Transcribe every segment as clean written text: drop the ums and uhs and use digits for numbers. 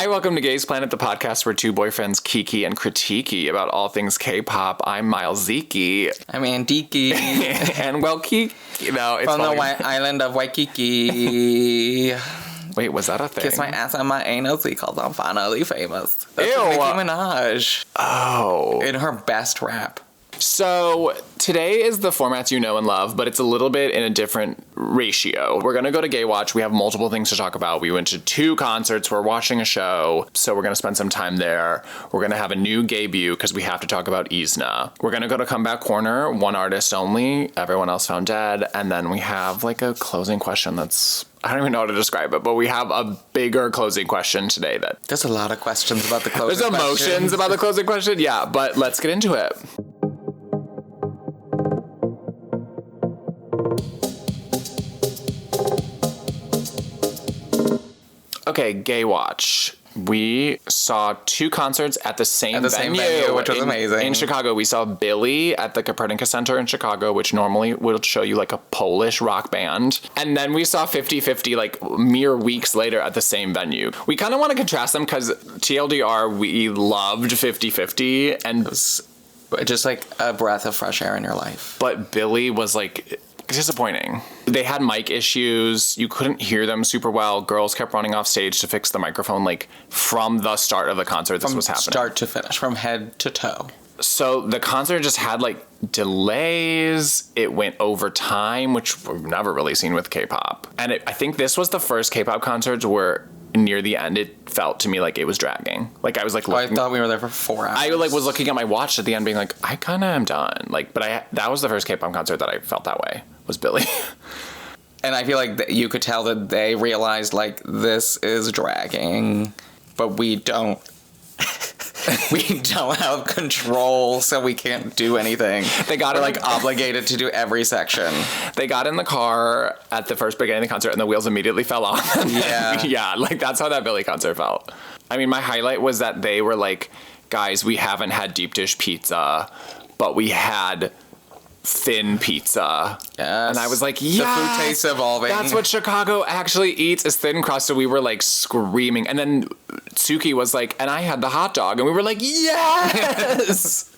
Hi, welcome to Gays Planet, the podcast where two boyfriends kiki and critique about all things K-pop. I'm Miles Ziki. I'm Andiki. And well, Kiki, it's from the island of Waikiki. Wait, was that a thing? Kiss my ass and my anus because I'm finally famous. That's Ew. Nicki Minaj. Oh. In her best rap. So today is the formats you know and love, but it's a little bit in a different ratio. We're going to go to Gay Watch. We have multiple things to talk about. We went to 2 concerts. We're watching a show. So we're going to spend some time there. We're going to have a new Gaybue because we have to talk about IZNA. We're going to go to Comeback Corner, one artist only. Everyone else found dead. And then we have like a closing question that's... I don't even know how to describe it, but we have a bigger closing question today that... There's a lot of questions about the closing question. There's emotions about the closing question. Yeah, but let's get into it. Okay, Gay Watch. We saw 2 concerts at the same venue, which was amazing. In Chicago, we saw Billlie at the Copernicus Center in Chicago, which normally will show you like a Polish rock band. And then we saw 50/50 like mere weeks later at the same venue. We kind of want to contrast them because TLDR, we loved 50/50 and... Just like a breath of fresh air in your life. But Billlie was like... disappointing. They had mic issues. You couldn't hear them super well. Girls kept running off stage to fix the microphone. Like from the start of the concert, this was happening. From start to finish, from head to toe. So the concert just had like delays. It went over time, which we've never really seen with K-pop. And I think this was the first K-pop concert where near the end, it felt to me like it was dragging. Like I was like, I thought we were there for 4 hours. I like was looking at my watch at the end, being like, I kind of am done. Like, but that was the first K-pop concert that I felt that way. Was Billlie. And I feel like you could tell that they realized like this is dragging, but we don't. We don't have control, so we can't do anything. We're like obligated to do every section. They got in the car at the first beginning of the concert and the wheels immediately fell off. Yeah. Yeah, like that's how that Billlie concert felt. I mean, my highlight was that they were like, guys, we haven't had deep dish pizza, but we had thin pizza. Yes. And I was like, yeah, the food tastes evolving. That's what Chicago actually eats is thin crust. So we were like screaming. And then Suki was like, and I had the hot dog. And we were like, yes!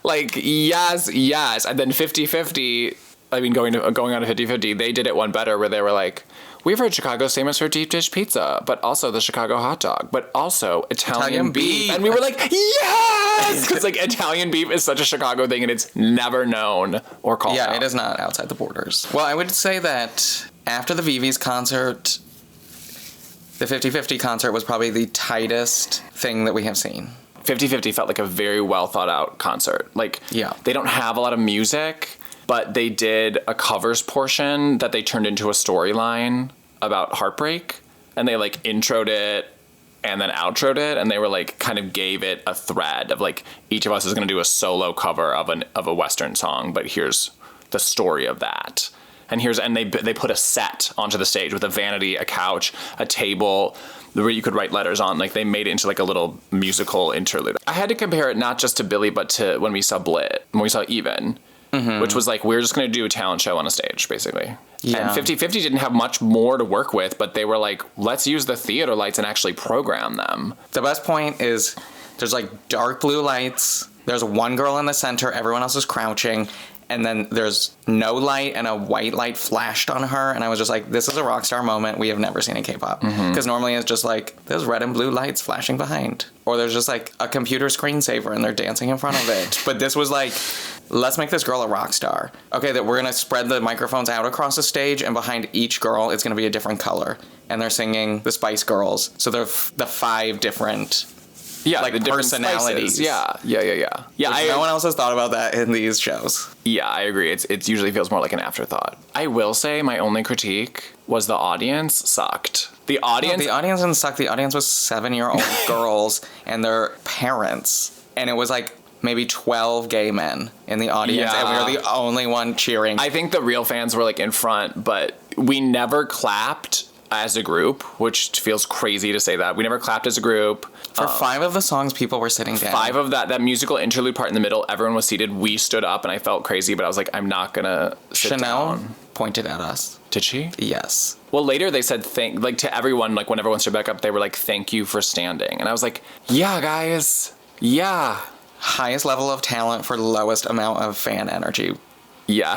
Like, yes. And then 50/50, I mean, going on to 50/50, they did it one better where they were like, we've heard Chicago's famous for deep dish pizza, but also the Chicago hot dog, but also Italian beef. And we were like, yes! Because like Italian beef is such a Chicago thing and it's never known or called out. Yeah, it is not outside the borders. Well, I would say that after the VV's concert, the 50/50 concert was probably the tightest thing that we have seen. 50/50 felt like a very well thought out concert. Like, yeah. They don't have a lot of music, but they did a covers portion that they turned into a storyline about heartbreak. And they like introed it and then outroed it. And they were like, kind of gave it a thread of like, each of us is going to do a solo cover of a Western song, but here's the story of that. And they put a set onto the stage with a vanity, a couch, a table where you could write letters on. Like they made it into like a little musical interlude. I had to compare it not just to Billlie, but to when we saw when we saw Even. Mm-hmm. Which was like, we're just going to do a talent show on a stage, basically. Yeah. And 50/50 didn't have much more to work with, but they were like, let's use the theater lights and actually program them. The best point is there's like dark blue lights. There's one girl in the center. Everyone else is crouching. And then there's no light and a white light flashed on her. And I was just like, this is a rock star moment we have never seen in K-pop. Because normally it's just like, there's red and blue lights flashing behind. Or there's just like a computer screensaver and they're dancing in front of it. But this was like, let's make this girl a rock star. Okay, that we're going to spread the microphones out across the stage. And behind each girl, it's going to be a different color. And they're singing the Spice Girls. So they're the 5 different... Yeah, like the personalities. Spices. Yeah. No one else has thought about that in these shows. Yeah, I agree. It usually feels more like an afterthought. I will say my only critique was the audience sucked. The audience didn't suck. The audience was 7-year-old girls and their parents. And it was like maybe 12 gay men in the audience. Yeah. And we were the only one cheering. I think the real fans were like in front, but we never clapped as a group, which feels crazy to say that. We never clapped as a group. For 5 of the songs, people were sitting down. 5 of that musical interlude part in the middle, everyone was seated. We stood up, and I felt crazy, but I was like, I'm not gonna sit Chanel down. pointed at us. Did she? Yes. Well, later they said to everyone, like when everyone stood back up, they were like, thank you for standing. And I was like, yeah, guys. Yeah. Highest level of talent for lowest amount of fan energy. Yeah.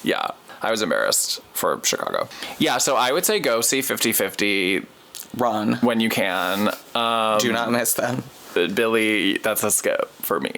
Yeah. I was embarrassed for Chicago. Yeah, so I would say go see 50/50. Run. When you can. Do not miss them. Billlie, that's a skip for me.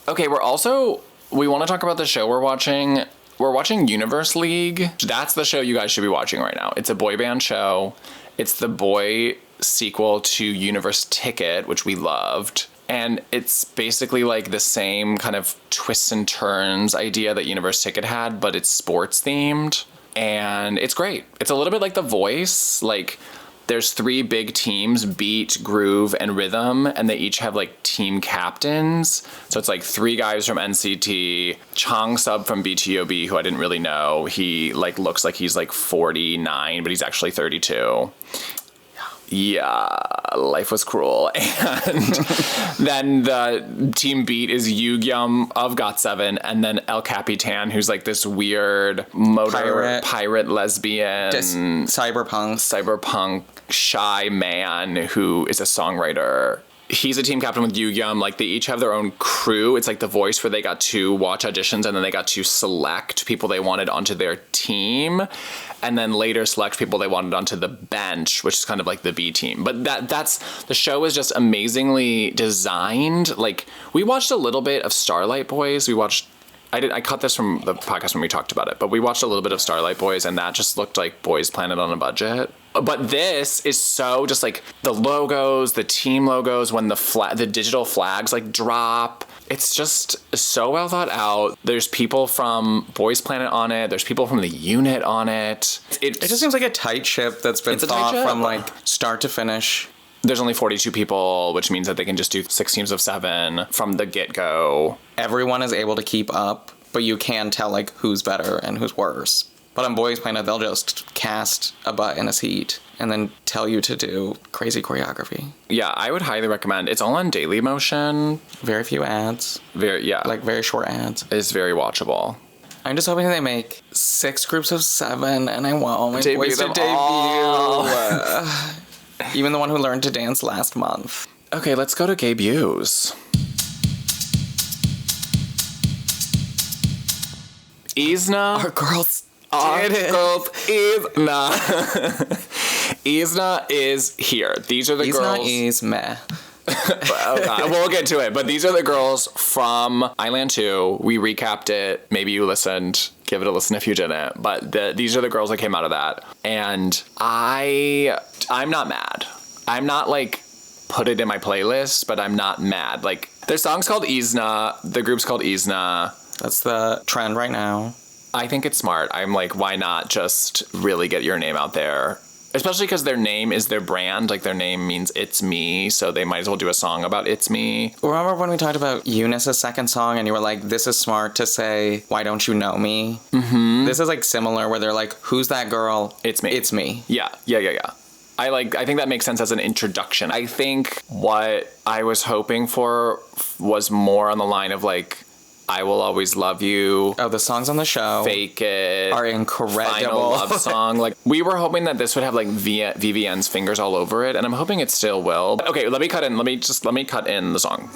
Okay, we want to talk about the show we're watching. We're watching Universe League. That's the show you guys should be watching right now. It's a boy band show. It's the boy sequel to Universe Ticket, which we loved. And it's basically like the same kind of twists and turns idea that Universe Ticket had, but it's sports themed. And it's great. It's a little bit like The Voice. Like, there's 3 big teams, beat, groove, and rhythm, and they each have like team captains. So it's like 3 guys from NCT, Chang Sub from BTOB, who I didn't really know. He like looks like he's like 49, but he's actually 32. Yeah, life was cruel. And then the team beat is Yugyeom of GOT7, and then El Capitan, who's like this weird pirate lesbian cyberpunk shy man who is a songwriter. He's a team captain with Yugyeom. Like, they each have their own crew. It's like The Voice, where they got to watch auditions and then they got to select people they wanted onto their team, and then later select people they wanted onto the bench, which is kind of like the B team. But that's the show is just amazingly designed. Like, we watched a little bit of Starlight Boys. I cut this from the podcast when we talked about it, but we watched a little bit of Starlight Boys, and that just looked like Boys Planet on a budget. But this is so just like the logos, the team logos, when the digital flags like drop. It's just so well thought out. There's people from Boys Planet on it. There's people from the unit on it. It just seems like a tight ship that's been thought from like start to finish. There's only 42 people, which means that they can just do 6 teams of 7 from the get-go. Everyone is able to keep up, but you can tell like who's better and who's worse. But on Boys Planet, they'll just cast a butt in a seat and then tell you to do crazy choreography. Yeah, I would highly recommend. It's all on Dailymotion. Very few ads. Like very short ads. It's very watchable. I'm just hoping they make 6 groups of 7, and I want all my boys to debut. Even the one who learned to dance last month. Okay, let's go to debuts. IZNA. Our girls did it. IZNA. IZNA is here. These are the girls. IZNA is meh. Oh God. We'll get to it, but these are the girls from Island 2. We recapped it. Maybe you listened. Give it a listen if you didn't. But these are the girls that came out of that. And I'm not mad. I'm not like put it in my playlist, but I'm not mad. Like, their song's called IZNA. The group's called IZNA. That's the trend right now. I think it's smart. I'm like, why not just really get your name out there? Especially because their name is their brand. Like, their name means it's me, so they might as well do a song about it's me. Remember when we talked about Eunice's second song and you were like, this is smart to say, why don't you know me? Mm-hmm. This is like similar where they're like, who's that girl? It's me. It's me. Yeah. I think that makes sense as an introduction. I think what I was hoping for was more on the line of like, I Will Always Love You. Oh, the songs on the show. Fake It. Are incredible. Final Love Song. Like, we were hoping that this would have like VVN's fingers all over it, and I'm hoping it still will. Okay, let me cut in the song.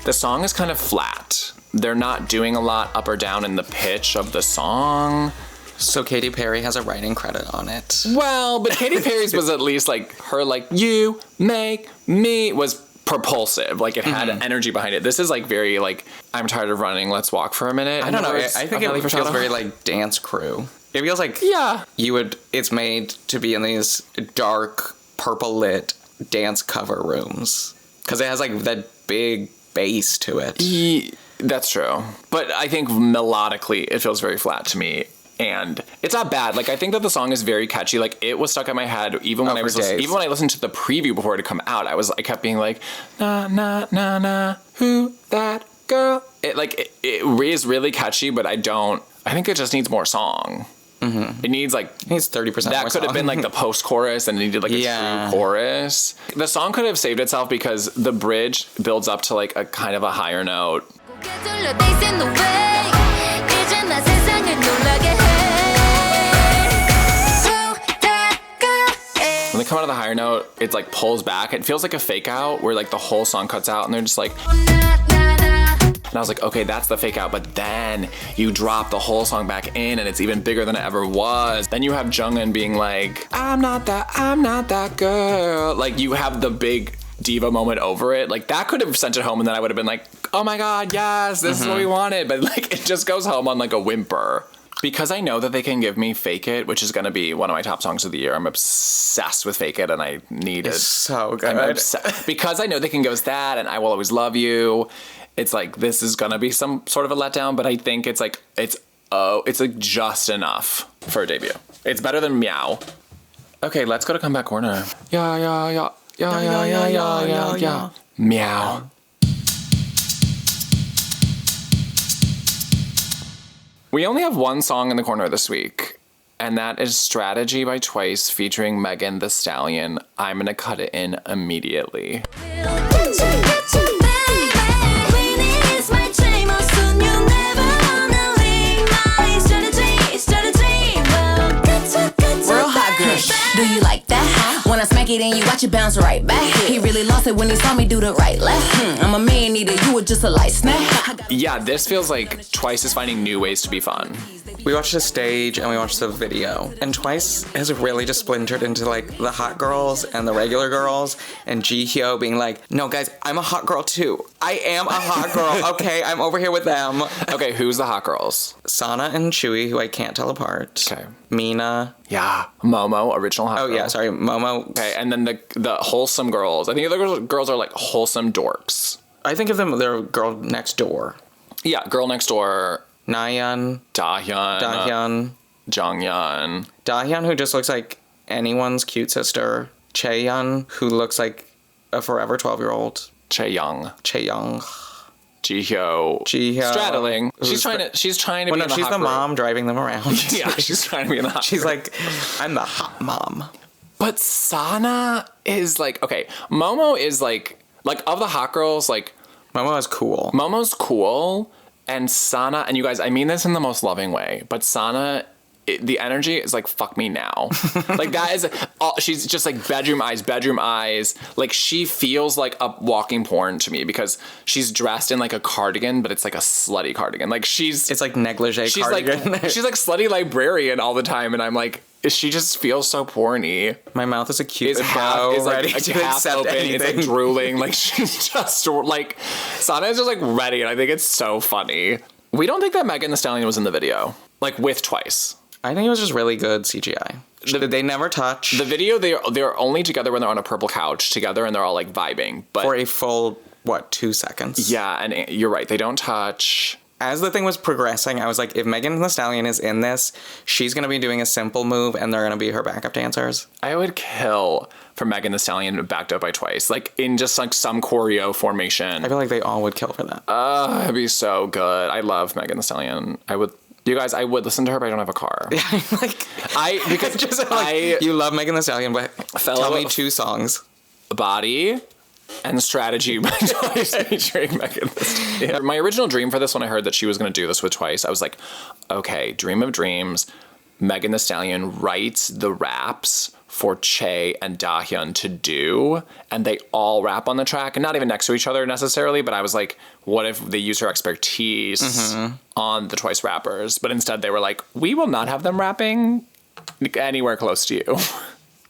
The song is kind of flat. They're not doing a lot up or down in the pitch of the song. So Katy Perry has a writing credit on it. Well, but Katy Perry's was at least like her like, you make me was propulsive. Like, it had energy behind it. This is like very like, I'm tired of running, let's walk for a minute. I don't know. I think it feels very like Dance Crew. It feels like it's made to be in these dark, purple lit dance cover rooms. Because it has like that big bass to it. That's true. But I think melodically it feels very flat to me. And it's not bad. Like, I think that the song is very catchy. Like, it was stuck in my head even when even when I listened to the preview before it had come out. I kept being like, na na na na, who that girl? It is really catchy, but I think it just needs more song. Mm-hmm. It needs 30% that could have been like the post-chorus, and it needed like a true chorus. The song could have saved itself because the bridge builds up to like a kind of a higher note. When they come out of the higher note, it's like pulls back. It feels like a fake out where like the whole song cuts out and they're just like, and I was like, okay, that's the fake out. But then you drop the whole song back in and it's even bigger than it ever was. Then you have Jungin being like, I'm not that girl. Like, you have the big diva moment over it. Like, that could have sent it home, and then I would have been like, oh my God, yes, this is what we wanted. But like, it just goes home on like a whimper. Because I know that they can give me Fake It, which is going to be one of my top songs of the year. I'm obsessed with Fake It, and I need it. It's so good. Because I know they can give us that, and I Will Always Love You. It's like, this is going to be some sort of a letdown, but I think it's like just enough for a debut. It's better than Meow. Okay, let's go to Comeback Corner. Yeah. Meow. We only have one song in the corner this week, and that is Strategy by Twice featuring Megan Thee Stallion. I'm gonna cut it in immediately. Do you like that? When I smack it and you watch it bounce right back. He really lost it when he saw me do the right left. I'm a man eater, you were just a light snack. Yeah, this feels like Twice is finding new ways to be fun. We watched the stage and we watched the video, and Twice has really just splintered into like the hot girls and the regular girls, and Jihyo being like, no guys, I'm a hot girl too. I am a hot girl, okay? I'm over here with them. Okay, who's the hot girls? Sana and Chewy, who I can't tell apart. Okay. Mina. Yeah. Momo, original hot girl. Oh yeah, sorry, Momo. Okay, and then the wholesome girls. I think the other girls are like wholesome dorks. I think of them, they're girl next door. Yeah, girl next door. Nayeon. Dahyun. Jonghyun. Dahyun, who just looks like anyone's cute sister. Chaeyeon, who looks like a forever 12-year-old. Chaeyoung. Jihyo. Straddling. She's trying to be in the hot she's the mom driving them around. Yeah, she's trying to be in the hot She's group. like, I'm the hot mom. But Sana is like, okay, Momo is like of the hot girls, like Momo is cool. Momo's cool, and Sana, and you guys, I mean this in the most loving way, but Sana, the energy is like, fuck me now. Like, that is, she's just like bedroom eyes. Like, she feels like a walking porn to me because she's dressed in like a cardigan, but it's like a slutty cardigan. Like, it's like negligee cardigan. She's like slutty librarian all the time, and I'm like, she just feels so porny. My mouth is a cupid bow, ready to accept anything. It's like drooling. Like, she's just like, Sana is just like ready, and I think it's so funny. We don't think that Megan Thee Stallion was in the video, like with Twice. I think it was just really good CGI. They never touch. The video, they're only together when they're on a purple couch together, and they're all like vibing. But for a full 2 seconds? Yeah, and you're right. They don't touch. As the thing was progressing, I was like, if Megan Thee Stallion is in this, she's going to be doing a simple move, and they're going to be her backup dancers. I would kill for Megan Thee Stallion backed up by Twice, like in just like some choreo formation. I feel like they all would kill for that. It'd be so good. I love Megan Thee Stallion. You guys, I would listen to her, but I don't have a car. You love Megan Thee Stallion, but tell me 2 songs. Body and Strategy by Twice featuring Megan Thee Stallion. My original dream for this, when I heard that she was going to do this with Twice, I was like, okay, dream of dreams. Megan Thee Stallion writes the raps for Che and Dahyun to do, and they all rap on the track, and not even next to each other necessarily, but I was like, what if they use her expertise on the Twice rappers? But instead they were like, we will not have them rapping anywhere close to you.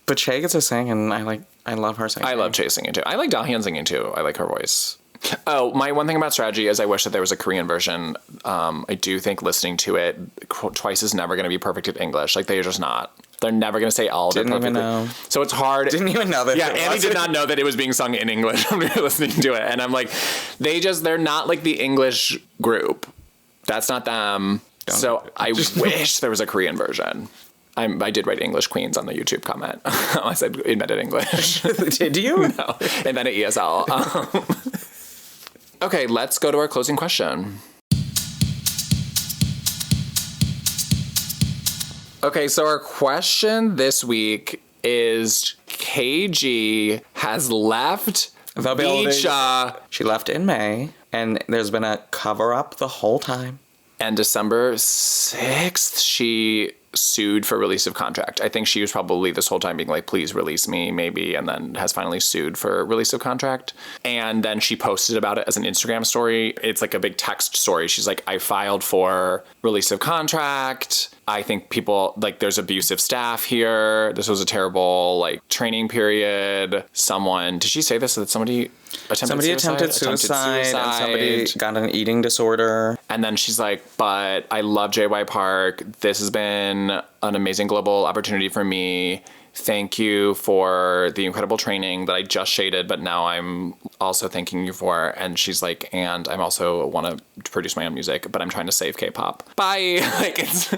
But Che gets to sing, and I love her singing. I love Che singing too. I like Dahyun singing too. I like her voice. Oh, my one thing about Strategy is I wish that there was a Korean version. I do think listening to it, Twice is never going to be perfect at English. Like, they're just not. They're never going to say all of it perfectly. Didn't even know. So it's hard. Didn't even know that. Yeah, Annie did not know that it was being sung in English when we were listening to it. And I'm like, they're not like the English group. That's not them. So I wish there was a Korean version. I did write English Queens on the YouTube comment. I said invented English. Did you? No, invented ESL. Okay, let's go to our closing question. Okay, so our question this week is KG has left the building. VCHA. She left in May, and there's been a cover-up the whole time. And December 6th, she sued for release of contract. I think she was probably this whole time being like, please release me, maybe, and then has finally sued for release of contract. And then she posted about it as an Instagram story. It's like a big text story. She's like, I filed for release of contract. I think people, like, there's abusive staff here. This was a terrible, like, training period. Did she say this? That somebody attempted suicide, and somebody got an eating disorder. And then she's like, but I love JY Park. This has been an amazing global opportunity for me. Thank you for the incredible training that I just shaded, but now I'm also thanking you for. And she's like, and I'm also want to produce my own music, but I'm trying to save K-pop. Bye. Like, it's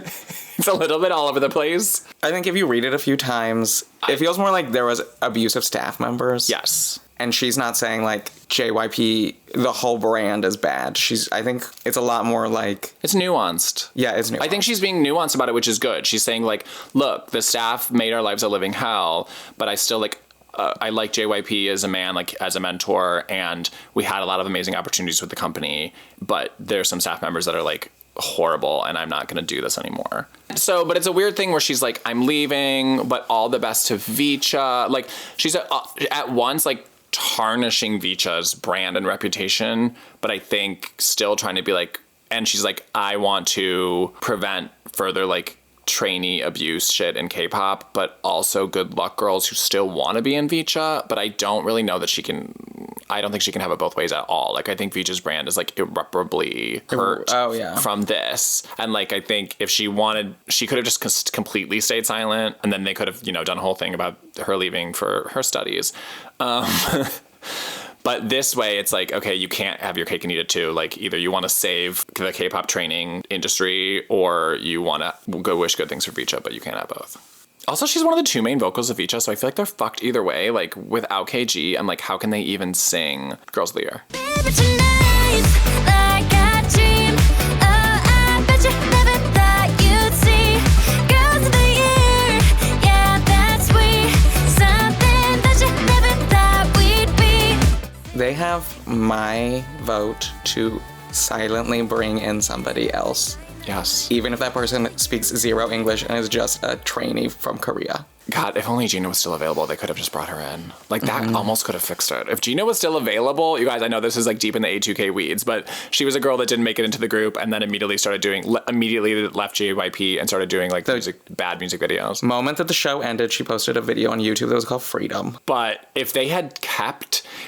a little bit all over the place. I think if you read it a few times, it feels more like there was abusive staff members. Yes. And she's not saying, like, JYP, the whole brand is bad. I think it's a lot more like... It's nuanced. Yeah, it's nuanced. I think she's being nuanced about it, which is good. She's saying, like, look, the staff made our lives a living hell, but I still, like... I like JYP as a man, like, as a mentor, and we had a lot of amazing opportunities with the company, but there's some staff members that are, like, horrible, and I'm not going to do this anymore. So, but it's a weird thing where she's like, I'm leaving, but all the best to VCHA. Like, she's at once, like, tarnishing VCHA's brand and reputation, but I think still trying to be like, and she's like, I want to prevent further, like, trainee abuse shit in K-pop, but also good luck girls who still want to be in VCHA, but I don't really know that I don't think she can have it both ways at all. Like, I think VCHA's brand is, like, irreparably hurt from this. And, like, I think if she wanted, she could have just completely stayed silent, and then they could have, done a whole thing about her leaving for her studies. But this way, it's like, okay, you can't have your cake and eat it too. Like, either you want to save the K-pop training industry, or you want to go wish good things for VCHA, but you can't have both. Also, she's one of the two main vocals of VCHA, so I feel like they're fucked either way. Like, without KG, I'm like, how can they even sing Girls of the Year? Baby, tonight, like I dream. Oh, I bet you never thought you'd see Girls of the Year. Yeah, that's we. Something that you never thought we'd be. They have my vote to silently bring in somebody else. Yes. Even if that person speaks zero English and is just a trainee from Korea. God, if only Gina was still available, they could have just brought her in. Like, that almost could have fixed it. If Gina was still available, you guys, I know this is, like, deep in the A2K weeds, but she was a girl that didn't make it into the group and then immediately left JYP and started doing, like, bad music videos. Moment that the show ended, she posted a video on YouTube that was called Freedom. But if they had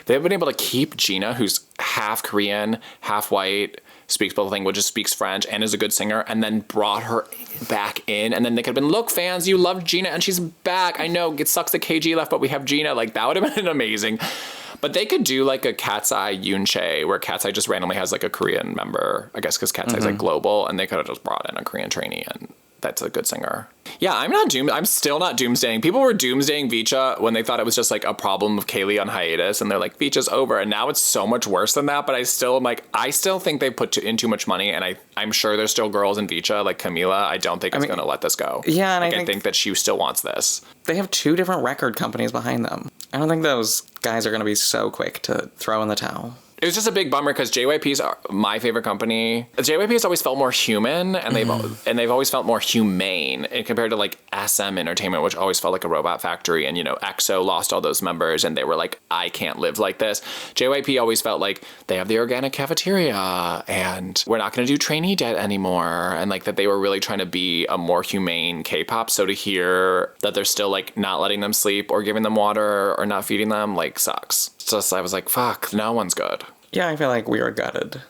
been able to keep Gina, who's half Korean, half white, speaks both languages, speaks French, and is a good singer, and then brought her back in, and then they could have been, look, fans, you loved Gina, and she's back. I know it sucks that KG left, but we have Gina. Like, that would have been amazing. But they could do, like, a Cat's Eye Yoonchae, where Cat's Eye just randomly has, like, a Korean member, I guess, because Cat's Eye is, like, global, and they could have just brought in a Korean trainee, and that's a good singer. Yeah, I'm still not doomsdaying. People were doomsdaying VCHA when they thought it was just, like, a problem of Kaylee on hiatus, and they're like, VCHA's over, and now it's so much worse than that, but I still think they put in too much money, and I'm sure there's still girls in VCHA, like Camila. I don't think it's going to let this go. Yeah, and like, I think that she still wants this. They have two different record companies behind them. I don't think those guys are going to be so quick to throw in the towel. It was just a big bummer because JYP's my favorite company. JYP has always felt more human, and they've always felt more humane compared to, like, SM Entertainment, which always felt like a robot factory. And, EXO lost all those members, and they were like, I can't live like this. JYP always felt like they have the organic cafeteria, and we're not going to do trainee debt anymore, and, like, that they were really trying to be a more humane K-pop. So to hear that they're still, like, not letting them sleep or giving them water or not feeding them, like, sucks. Just, I was like, fuck, no one's good. Yeah, I feel like we were gutted.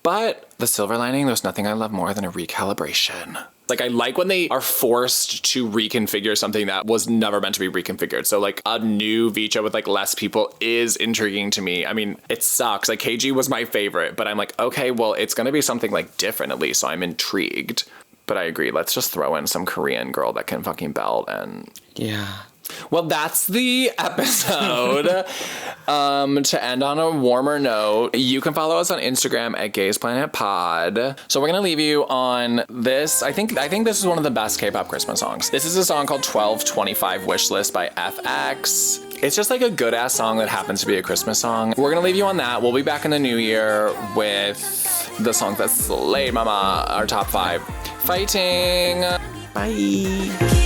But the silver lining, there's nothing I love more than a recalibration. Like, I like when they are forced to reconfigure something that was never meant to be reconfigured. So, like, a new VCHA with, like, less people is intriguing to me. I mean, it sucks. Like, KG was my favorite, but I'm like, okay, well, it's going to be something, like, different at least, so I'm intrigued. But I agree. Let's just throw in some Korean girl that can fucking belt and... Yeah. Well, that's the episode. To end on a warmer note, you can follow us on Instagram at Gays Planet Pod. So we're gonna leave you on this. I think this is one of the best K-pop Christmas songs. This is a song called 1225 Wishlist by FX. It's just like a good ass song that happens to be a Christmas song. We're gonna leave you on that. We'll be back in the new year with the song that slayed mama, our top 5. Fighting. Bye.